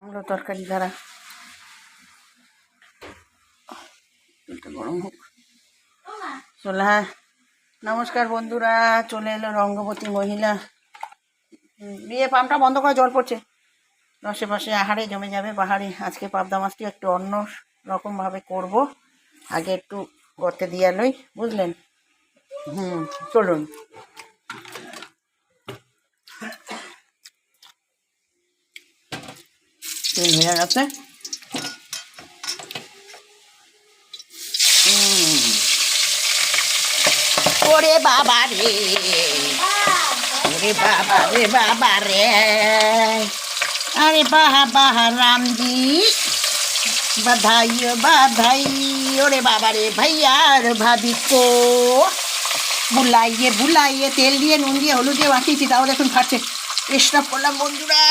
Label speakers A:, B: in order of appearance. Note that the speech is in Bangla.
A: কুমড়ো তরকারি দ্বারা গরম হোক চলে। হ্যাঁ, নমস্কার বন্ধুরা, চলে এলো রঙ্গবতী মহিলা। বিয়ে পাম্পটা বন্ধ করে জল পড়ছে, আশেপাশে আহারে জমে যাবে পাহাড়ি। আজকে পাবদা মাছটি একটু অন্য রকমভাবে করব। আগে একটু গর্তে দিয়ে লই, বুঝলেন? চলুন। তেল হয়ে গেছে। ওরে বাবা রে, ওরে বাবা রে, বাবা রে, अरे बाबा राम जी बधाई बधाई। ओरे बाबा रे भैया और भाभी को बुलाइए बुलाइए। तेल दिए নুন দিয়ে হলুদ দিয়ে মাখিয়েছি, তাও দেখুন ফাটছে। স্টপ করলাম বন্ধুরা।